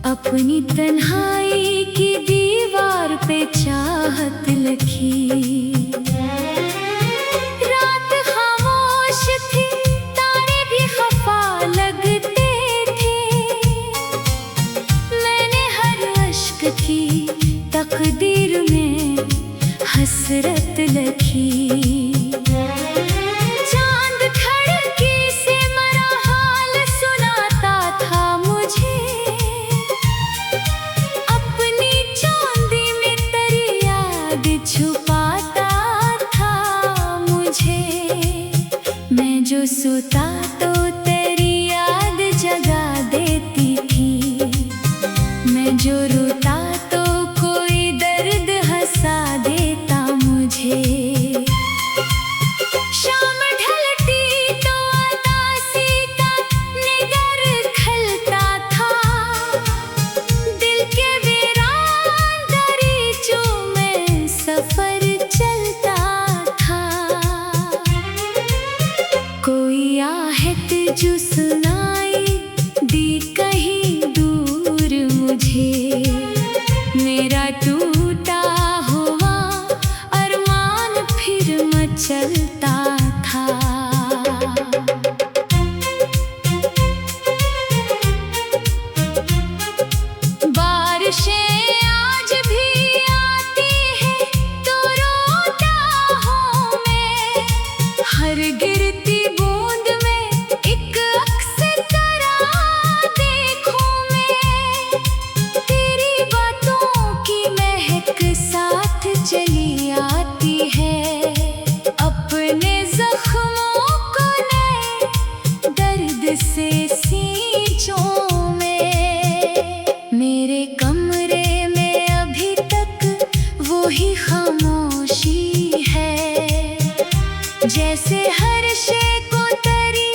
अपनी तन्हाई की दीवार पे चाहत लिखी। रात खामोश थी, तारे भी खफा लगते थे। मैंने हर अश्क की तकदीर में हसरत लिखी। छुपाता था मुझे, मैं जो सोता तो तेरी याद जगा देती थी। मैं जो रोता तो कोई दर्द हंसा देता मुझे। शाम ढलती तो उदासी का निगर खलता था। दिल के वीरान दरीचों में सफर चलता था। कोई आहट जो सुनाई दी कहीं दूर मुझे। मेरा टूटा हुआ अरमान फिर मचलता था। बारिशें आज भी आती है तो रोता हूँ मैं। हर गिरती बूंद में एक अक्स तरह देखूं मैं। तेरी बातों की महक साथ चली आती है। अपने जख्मों को नए दर्द से सींचों में। मेरे कमरे में अभी तक वही खामोशी है। जैसे हर शे को तेरी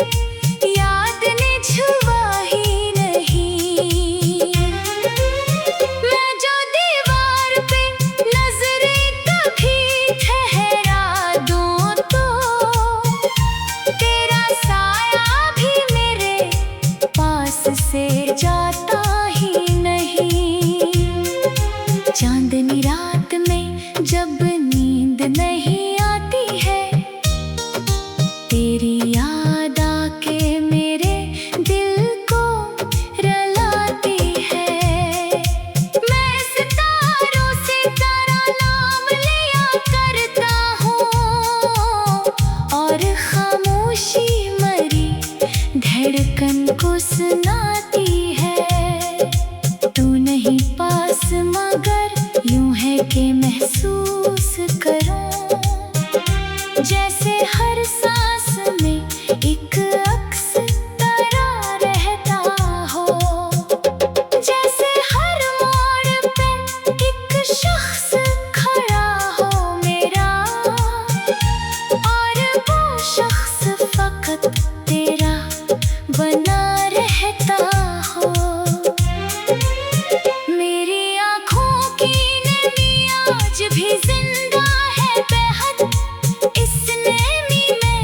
याद ने छुआ ही नहीं। मैं जो दीवार पे नजरें कभी ठहरा दूं तो तेरा साया भी मेरे पास से जाता ही नहीं। चांदनी रात में जब नींद नहीं आती है, तेरी याद आके मेरे दिल को रुलाती है। मैं सितारों से तेरा नाम लिया करता हूँ और खामोशी मरी धड़कन को सुनाती है। तू नहीं पास मगर यूं है कि महसूस करूं जैसे हर सांस में एक अक्स तरह रहता हो। जैसे हर मोड़ पे एक शख्स खड़ा हो मेरा और वो शख्स फकत तेरा बना रहता हो। मेरी आँखों की नमी आज भी जिंदा है बेहद। इस नमी में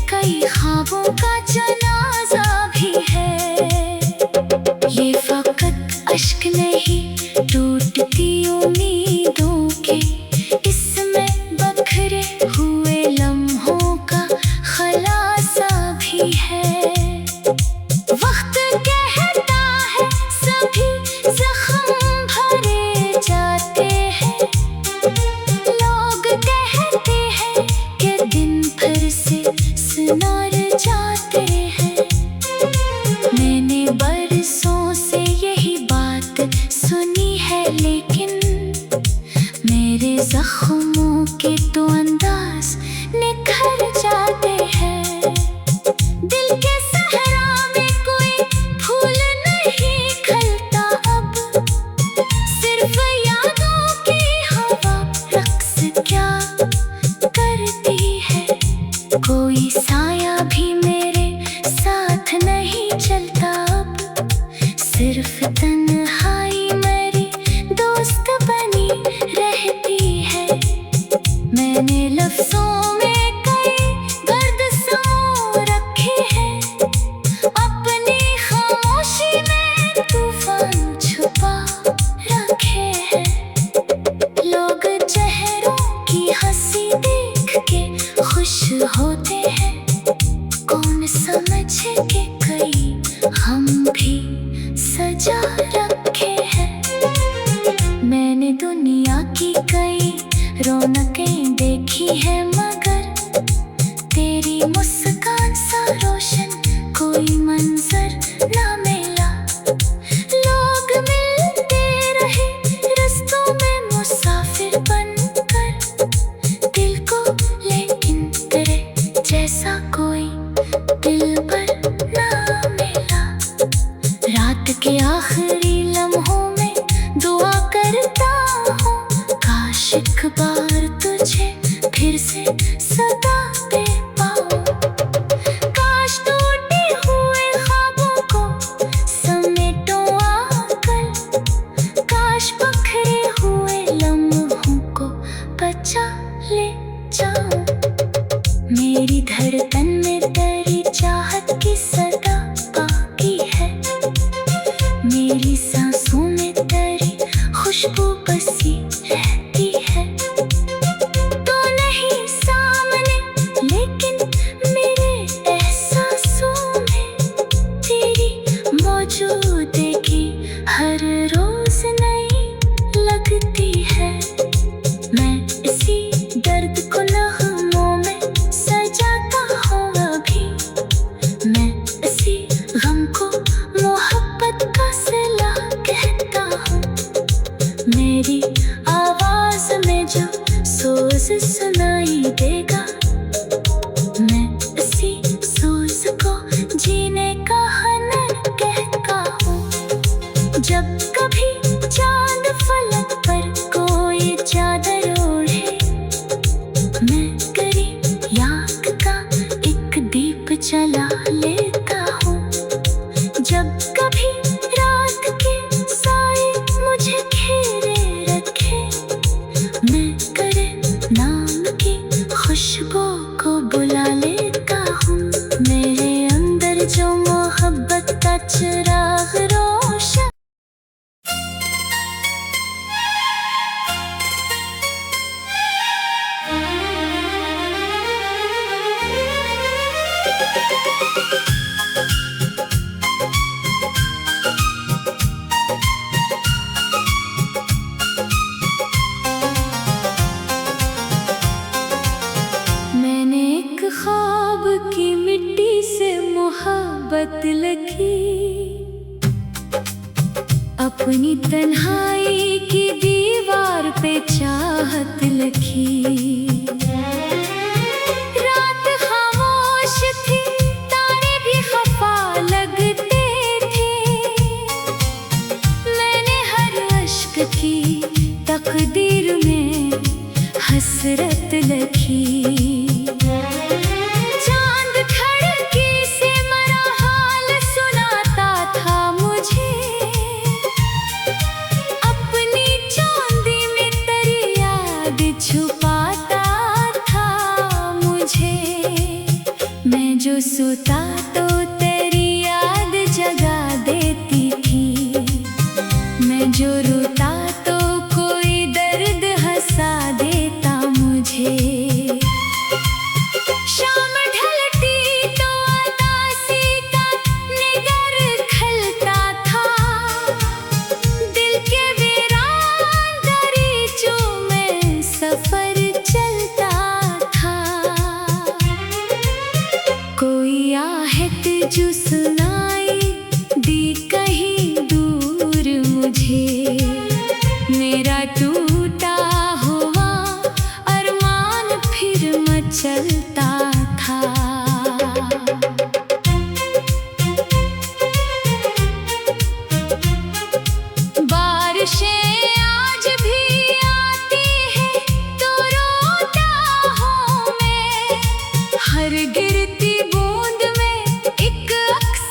कई ख्वाबों का जनाजा भी है। ये फकत अश्क नहीं टूटती उम्मीदों के, इसमें बखरे हुए लम्हों का खलासा भी है। वक्त कहता है सभी जख्म भरे जाते हैं। लोग कहते हैं कि दिन भर से सुनार जाते हैं। मैंने बरसों से यही बात सुनी है, लेकिन मेरे जख्मों के तो अंदाज निखर जाते हैं। दिल के सहरा में कोई फूल नहीं खिलता अब। सिर्फ यादों की हवा रक्स क्या करती है। कोई साया भी मेरे साथ नहीं चलता अब। सिर्फ तन्हाई मेरी दोस्त बनी रहती है। मैंने लफ्जों में कई दर्द समो रखे हैं। अपनी खामोशी में तूफान छुपा रौनकें देखी है मगर तेरी मुस्कान सा रोशन कोई मंजर ना मिला। लोग मिलते रहे रस्तों में मुसाफिर बनकर, दिल को लेकिन तेरे जैसा कोई दिलबर ना मिला। रात के आखिरी लम्हों में दुआ करता हूँ, काश एक बार तुझे फिर से सदा दे पाऊँ। काश टूटे हुए ख्वाबों को समेटूं आकर, काश बिखरे हुए लम्हों को बचा ले जाऊँ। मेरी धड़कन में तेरी चाहत की सदा बाकी है, मेरी सांसों में तेरी खुशबू बसी रहती है। तो नहीं सामने लेकिन मेरे एहसासों में तेरी मौजूदगी हर रोज नई लगती है। मैं इसी दर्द को नगमों में सजाता हूँ अभी, मैं इसी गम को मोहब्बत का सिला कहता हूँ। मेरी आवाज में जो सोज सुनाई देगा, मैं इसी सोज को जीने का हनन कहता हूँ। जब कभी चांद फलक पर कोई चादर ओढ़े, मैं करीब याक का एक दीप जला लेता हूँ। जब कभी रात के साए मुझे घेरे रखे, मैं करे नाम की खुशबू को बुला लेता हूँ। मेरे अंदर जो मोहब्बत का चिराग रोशन मैंने एक ख्वाब की मिट्टी से मोहब्बत लिखी, अपनी तन्हाई की दीवार पे चाहत लिखी। रात खामोश थी, तारे भी खफा लगते थे, मैंने हर अश्क की तकदीर में हसरत लिखी। चांद खिड़की से मेरा हाल सुनाता था मुझे, अपनी चांदी में तेरी याद छुपाता था मुझे। मैं जो सोता तो तेरी याद जगा देती थी, मैं जो रोता तो कोई दर्द हंसा देता मुझे। शाम ढलती तो उदासी का निगर खलता था, दिल के वीरान दरीचों में सफर चलता था। कोई आहट जो सुनाई दी कहीं दूर मुझे, मेरा टूटा हुआ अरमान फिर मचलता था। बारिशें आज भी आती हैं तो रोता हूँ मैं, हर गिरती बूंद में एक अक्स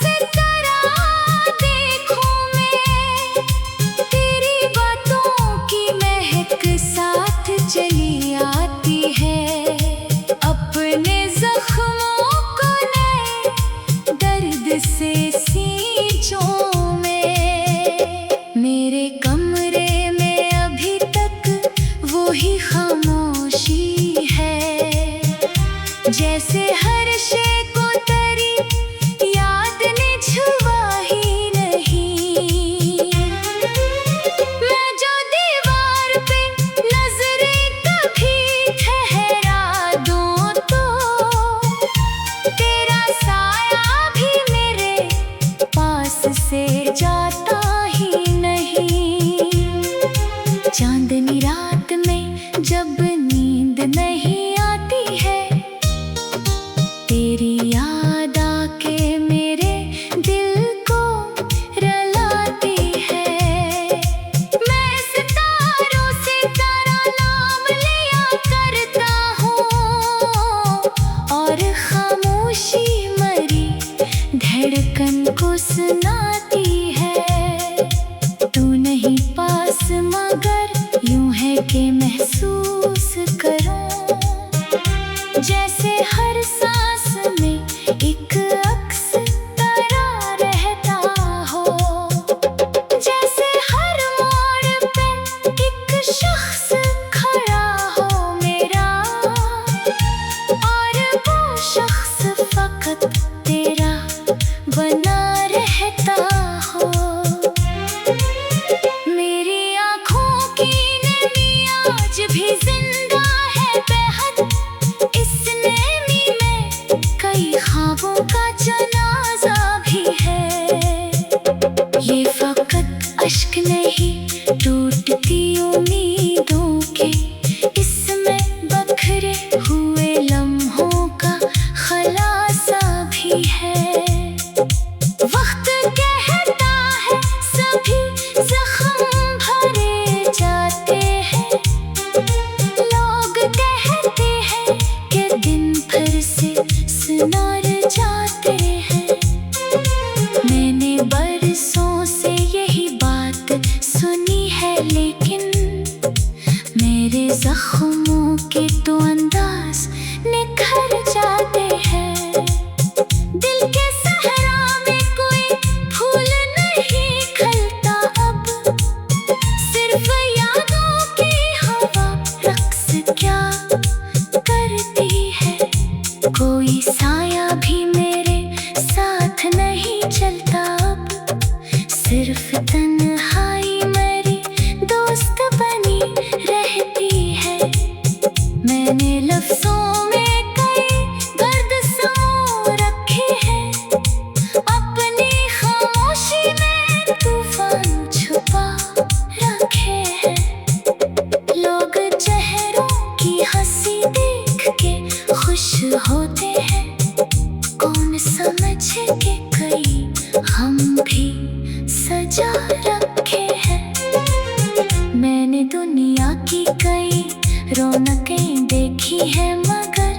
के महसूस करूं, जैसे हर सांस में एक अक्स तारा रहता हो, जैसे हर मोड़ पे एक शख्स खड़ा हो मेरा, और वो शख्स फकत तेरा बना रहता हो। मेरी आँखों की नमी आज भी जिंदा है बेहद, इस नेमी में कई ख्वाबों का जनाजा भी है। ये फकत अश्क नहीं टूटती उम्मीदों के, इसमें बखरे हुए लम्हों का खलासा भी है। वक्त कहता है सभी जख्म भरे जाते हैं, लोग कहते हैं कि दिन भर से सुनार जाते हैं। मैंने बरसों से यही बात सुनी है, लेकिन मेरे जख्मों के तो अंदाज निखर जाते हैं। दिल के सहरा में कोई फूल नहीं खिलता अब, सिर्फ यादों की हवा रक्स क्या करती है। कोई साया भी मेरे साथ नहीं चलता अब, सिर्फ तन्हाई मेरी दोस्त बनी रहती है। मैंने लफ्जों में कई दर्द समो रखे हैं, अपनी खामोशी में तूफान छुपा रखे हैं। लोग चेहरों की हंसी देख के खुश होते हैं, कौन समझे कि कई हम भी सजा रखे हैं। मैंने दुनिया की कई रौनकें देखी है, मगर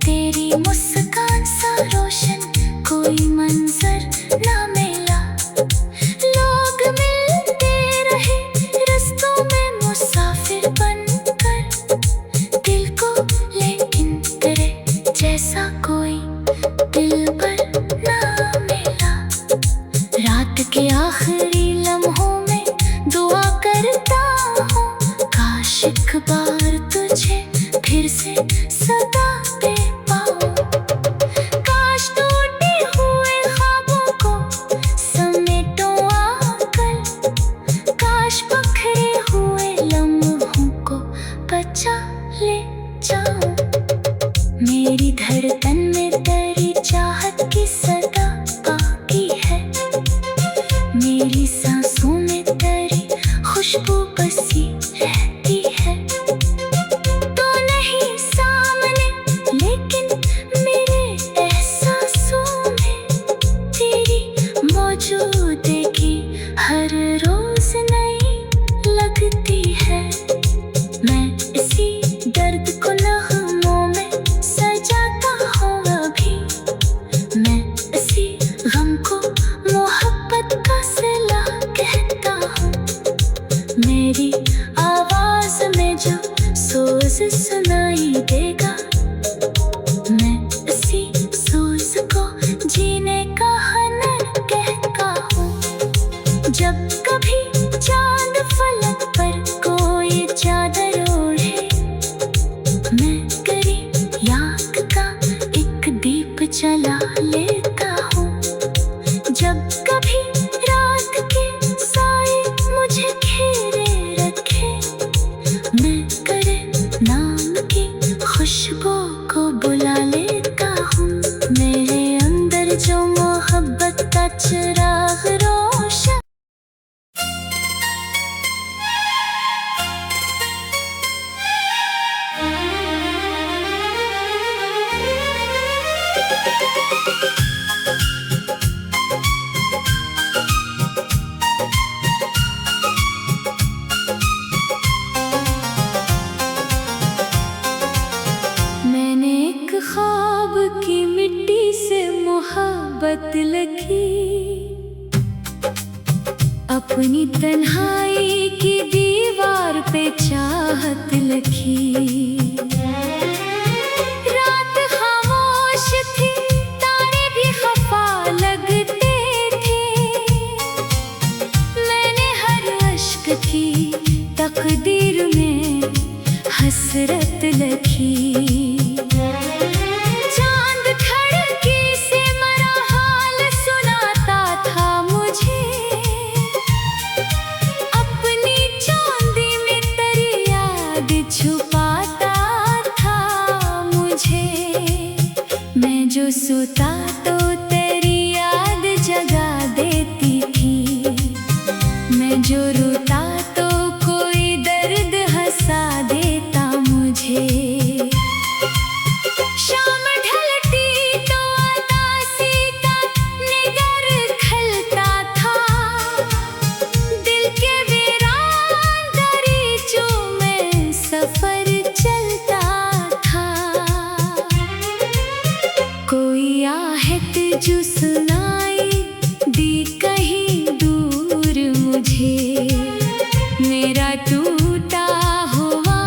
तेरी मुस्कान सा रोशन कोई मंजर ना मिला। लोग मिलते रहे रस्तों में मुसाफिर बनकर दिल को, लेकिन तेरे जैसा कोई दिलबर ना मिला। रात के आखिरी लम्हों में दुआ करता हूँ, काश एक बार तुझे फिर से सदा पे पाऊं। काश टूटे हुए ख्वाबों को समेटो आकर, काश पखरे हुए लम्हों को बचा ले जाऊं। मेरी धड़कन में तेरी चाहत की सदा बाकी है, मेरी सांसों में तेरी खुशबू बसी रहती है। तो नहीं सामने, लेकिन मेरे एहसासों में तेरी मौजूदगी हर रोज नई लगती है। मैं इसी दर्द को नगमों में सजाता हूँ अभी, मैं इसी गम को मोहब्बत का सिला कहता हूँ। मेरी आवाज में जो सोज सुनाई देगा, मैं इसी सोज को जीने का हुनर कहता हूँ। जब कभी चांद फलक पर कोई चादर ओढ़े, मैं करी याद का एक दीप जला लेता हूँ। जब कभी रात के साए मुझे घेरे रखे, मैं करे नाम की खुशबू को बुला लेता हूँ। मेरे अंदर जो मोहब्बत का चिराग रोशन, मैंने एक ख्वाब की मिट्टी से मोहब्बत लगी, अपनी तन्हाई की दीवार पे चाह लखी। रात खामोश थी, तारे भी खफा लगते थे। मैंने हर अश्क की तकदीर में हसरत लखी। चांद खिड़की से मेरा हाल सुनाता था मुझे। अपनी चांदी में तेरी याद छुपाता था मुझे। मैं जो सोता तो तेरी याद जगा देती थी। मैं जो रोता तो कोई दर्द हंसा देता मुझे। शाम ढलती तो उदासी का निगर खलता था। दिल के वीरान दरीचों में सफर चलता था। कोई आहट जो सुनाई दी कहीं दूर मुझे। मेरा टूटा हुआ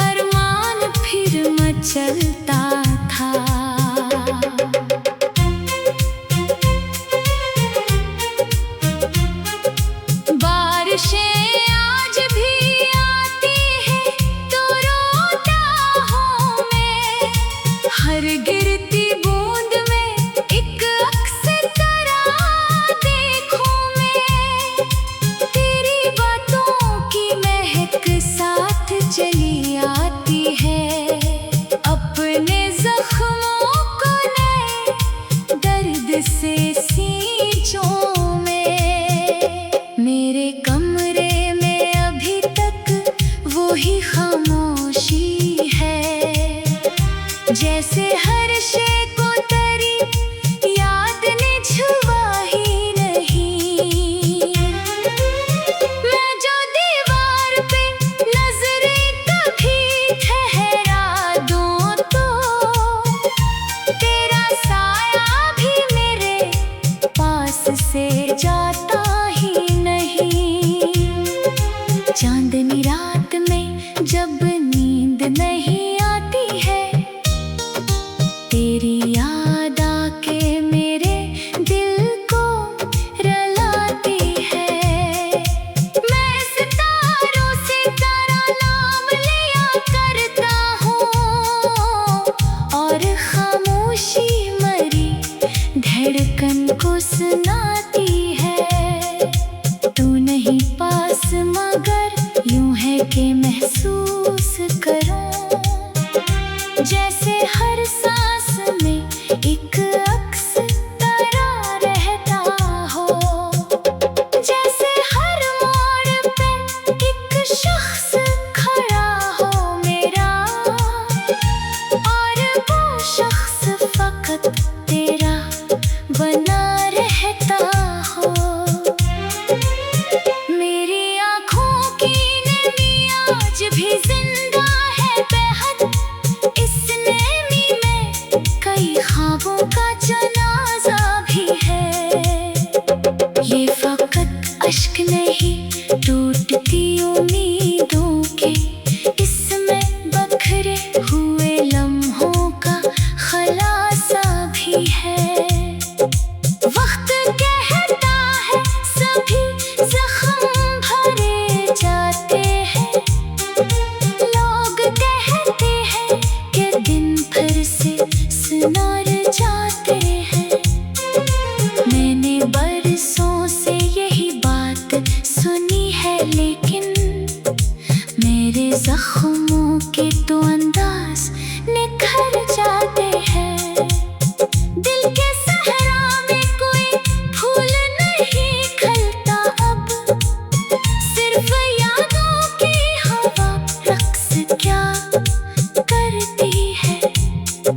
अरमान फिर मचलता था। बारिशें आज भी आती हैं तो रोता हूँ मैं। हर गिरती बूंद में एक अक्स तेरा देखूं मैं। तेरी बातों की महक साथ चली आती है। अपने जख्मों को नए दर्द से सींचों में। मेरे कमरे में अभी तक वही खामोशी है। जैसे हर शे को तेरी याद ने छुआ ही नहीं। मैं जो दीवार पे नजरें कभी ठहरा दूं तो तेरा साया भी मेरे पास से जाता ही नहीं। चांदनी रात में जब नींद नहीं आती है, तेरी याद आके मेरे दिल को रुलाती है। मैं सितारों से तेरा नाम लिया करता हूँ और खामोशी मरी धड़कन को सुनाती है। तू नहीं पास मगर यूं है कि महसूस करूं जैसे हर सांस में एक अक्स तेरा रहता हो। जैसे हर मोड़ पे एक शख्स खड़ा हो मेरा और वो शख्स फकत तेरा बना रहता हो। मेरी आँखों की नमी आज भी जिंदा है बेहद। इस नेमी में कई ख्वाबों का जनाजा भी है। ये फकत अश्क नहीं टूटती उम्मीदों के। इसमें बखरे हुए लम्हों का खलासा भी है। वक्त कहता है सभी जख्म भरे जाते हैं। लोग कहते हैं कि दिन भर से सुनार जाते हैं। मैंने बरसों से यही बात सुनी है लेकिन मेरे जख्मों के तो अंदाज निखर जाते हैं। दिल के सहरा में कोई फूल नहीं खिलता अब। सिर्फ यादों की हवा रक्स क्या करती है।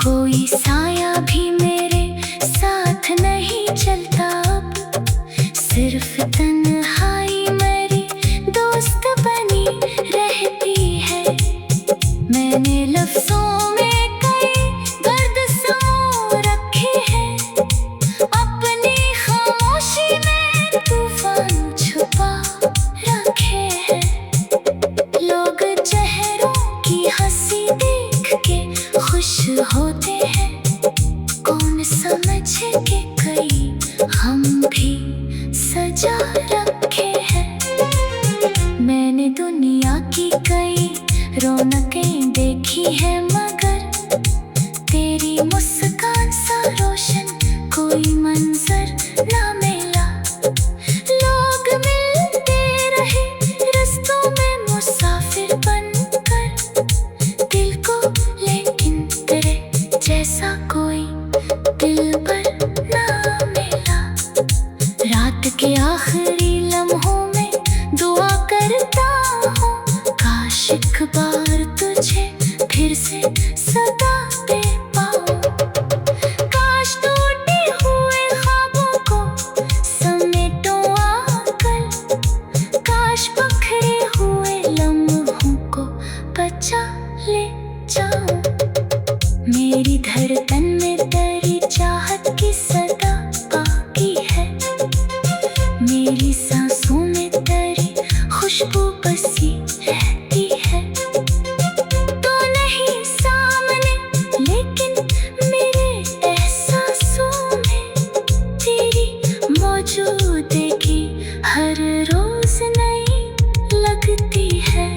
कोई साया भी मेरे साथ नहीं चलता अब। सिर्फ तन्हाई मेरी दोस्त बनी रहती है। मैंने लफ्जों में कई दर्द समो रखे हैं। अपनी खामोशी में तूफान छुपा रखे हैं। लोग चेहरों रौनकें देखी है मगर तेरी मुस्कान सा रोशन कोई मंजर ना मिला। लोग मिलते रहे रस्तों में मुसाफिर बनकर दिल को, लेकिन तेरे जैसा कोई दिलबर ना मिला। रात के आखिरी लम्हों में दुआ करता हूँ, काश एक बार तुझे फिर से सदा दे पाऊँ। काश टूटे हुए ख्वाबों को समेटूं आकर, काश बिखरे हुए लम्हों को बचा ले जाऊँ। मेरी धड़कन में तेरी चाहत की सदा बाकी है, मेरी सांसों में तेरी खुशबू बसी रहती है। तो नहीं सामने लेकिन मेरे एहसासों में तेरी मौजूदगी हर रोज नई लगती है।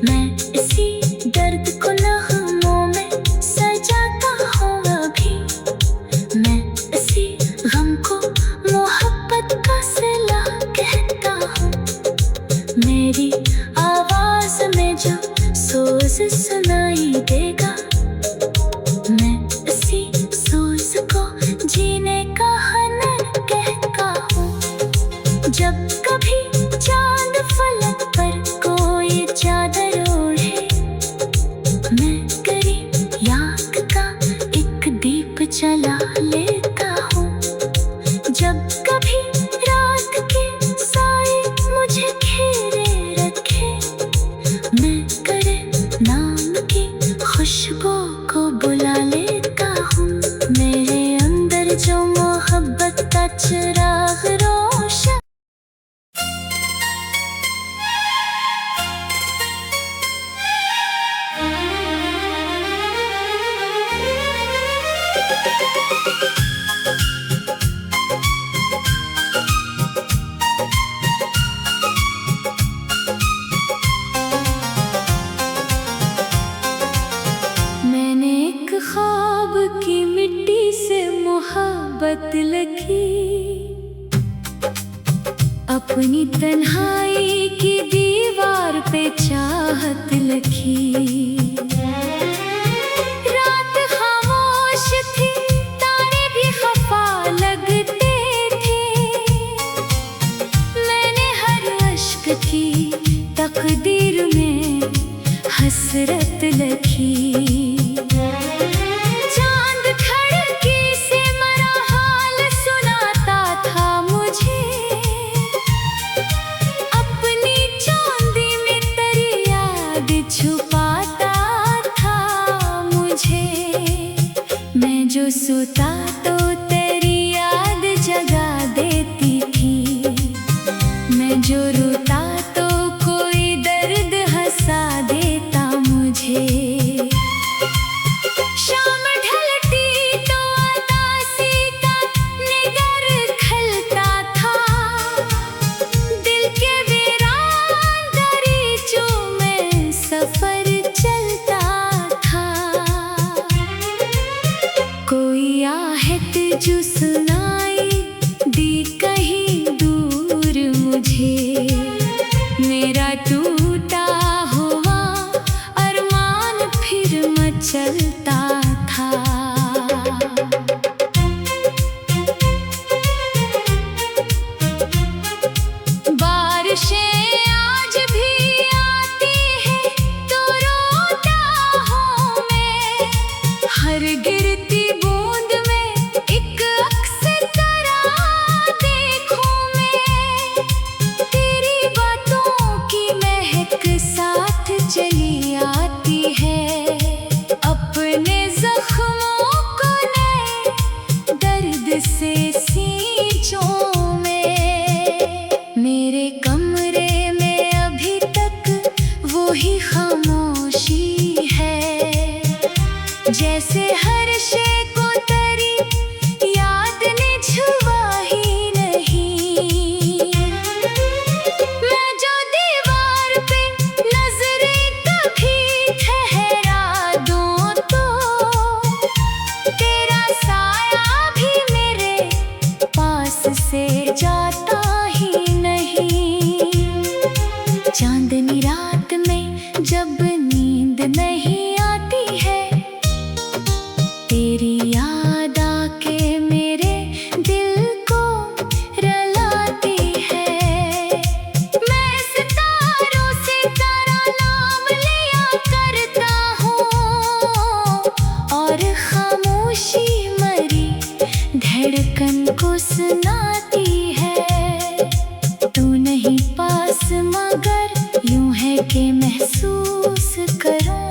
मैं इसी दर्द को नगमों में सजाता हूँ अभी, मैं इसी गम को मोहब्बत का सिला कहता हूँ। मेरी आवाज में जो सोज सुनाई देगा, मैं इसी सोज को जीने का हनन कहता हूँ। जब कभी चांद फलक पर कोई चादर ओढ़े, मैं करीब याद का एक दीप जला लेता हूँ। जब कभी रात के साए मुझे घेरे रखे, मैं करे नाम की खुशबू को बुला लेता हूँ। मेरे अंदर जो मोहब्बत का चिराग रोशन मैंने एक ख्वाब की मिट्टी से मोहब्बत लिखी, अपनी तन्हाई की दीवार पे चाहत लिखी। रात खामोश थी, तारे भी खफा लगते थे, मैंने हर अश्क की तकदीर में हसरत लिखी। चांद खिड़की से मेरा हाल सुनाता था मुझे, अपनी चांदी में तेरी याद छुपाता था मुझे। मैं जो सोता तो तेरी याद जगा देती थी, मैं जो रोता तो कोई दर्द हंसा देता मुझे। शाम ढलती तो उदासी का निगर खलता था, दिल के वीरान दरीचों में सफर चलता था। कोई आहट जो सुनाई दी कहीं दूर मुझे, मेरा टूटा हुआ अरमान फिर मचलता था। बारिशें आज भी आती हैं तो रोता हूँ मैं, हर गिरती बूंद में एक अक्स तरह देखूं मैं। तेरी बातों की महक के महसूस करूं,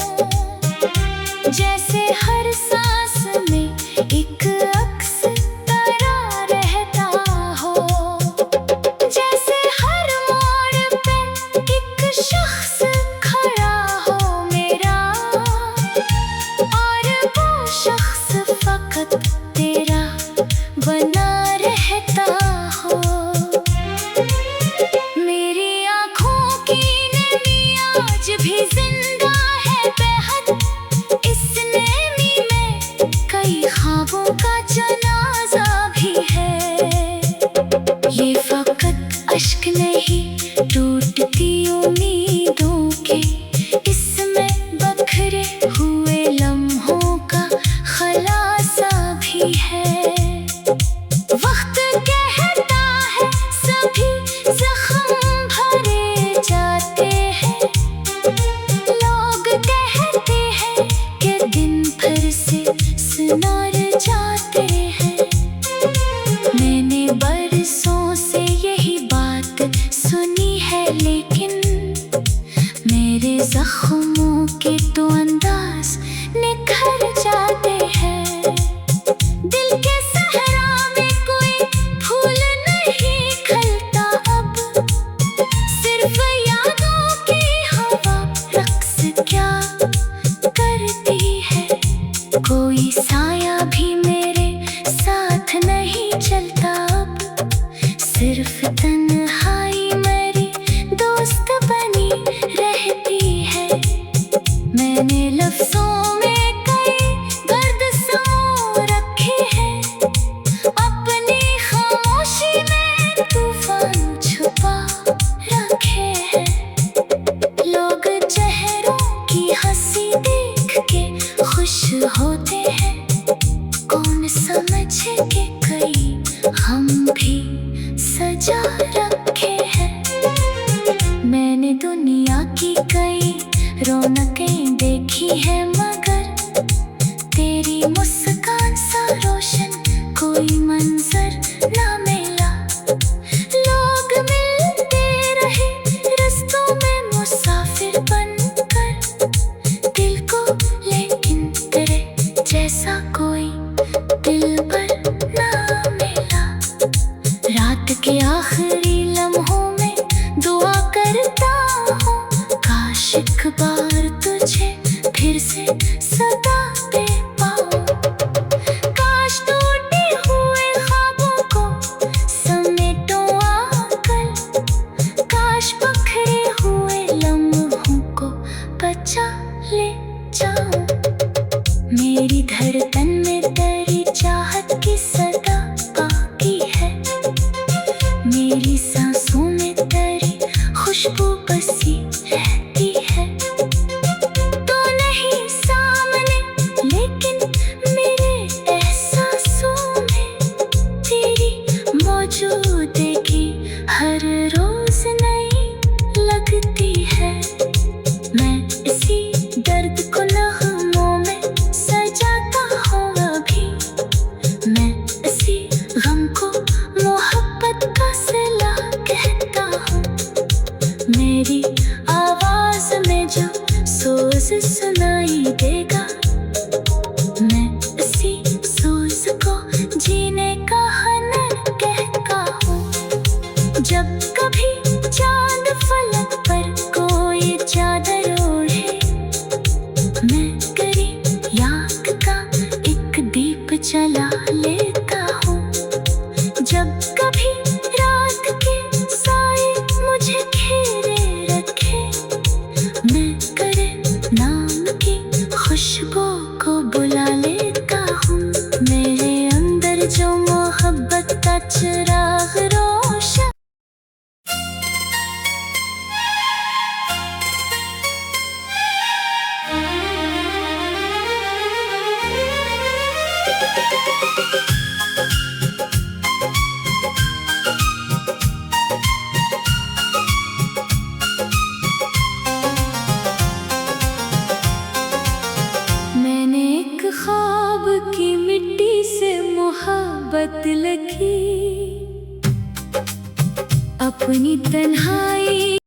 जैसे हर सांस में एक अक्स तारा रहता हो, जैसे हर मोड़ पे एक शख्स खड़ा हो मेरा, और वो शख्स फकत तेरा बना रहता हो। मेरी आँखों की नमी आज भी जिंदा है बेहद, इस नमी में कई ख्वाबों का जनाजा भी है। ये फकत अश्क नहीं टूटती उम्मीदों के, इसमें बखरे हुए लम्हों का खलासा भी है। वक्त कहता है सभी जख्म भरे जाते हैं, लोग कहते हैं कि दिन भर से सुनार जाते हैं। मैंने बरसों से यही बात सुनी है, लेकिन मेरे जख्मों के तो अंदाज निखर जाते हैं। दिल के सहरा में कोई फूल नहीं खिलता अब, सिर्फ यादों की हवा रक्स क्या करती है। कोई साया भी मेरे साथ नहीं चलता अब, सिर्फ तन्हाई मेरी दोस्त बनी रहती है। मैंने लफ्जों में कई दर्द समो रखे हैं, अपनी खामोशी में तूफान छुपा रखे हैं। लोग चेहरों की हंसी देख के खुश होते हैं, कौन समझे कि कई हम भी सजा रखे हैं। मैंने दुनिया की कई रौनकें देखी है, मगर तेरी मुस्कान सा रोशन कोई मंजर ना मिला। लोग मिलते रहे रस्तों में मुसाफिर बनकर दिल को, लेकिन तेरे जैसा कोई दिलबर ना मिला। रात के आखिरी लम्हों में दुआ करता हूँ, काश एक बार तुझे फिर से सदा दे पाऊँ। काश टूटे हुए ख्वाबों को समेटूं आकर, काश बखरे हुए लम्हों को बचा ले जाऊं। मेरी धड़कन में तेरी चाहत की सदा बाकी है, मेरी सांसों में तेरी खुशबू बसी रहती है। तो नहीं सामने, लेकिन मेरे एहसासों में तेरी मौजूदगी हर रोज नई लगती है। मैं इसी दर्द को नगमों में सजाता हूँ अभी, मैं इसी गम को मोहब्बत का सिला कहता हूँ। मेरी आवाज में जो सोज सुनाई देगा, मैं इसी सोज को जीने का हनन कहता हूँ। जब कभी चांद फलक पर कोई चादर ओढ़े, मैं करी याक का एक दीप जला लेता हूँ। जब कभी रात के साए मुझे घेरे रखे, मैं करे नाम की खुशबू को बुला लेता हूँ। मेरे अंदर जो मोहब्बत का चिराग रोशन, मोहब्बत लगी, अपनी तन्हाई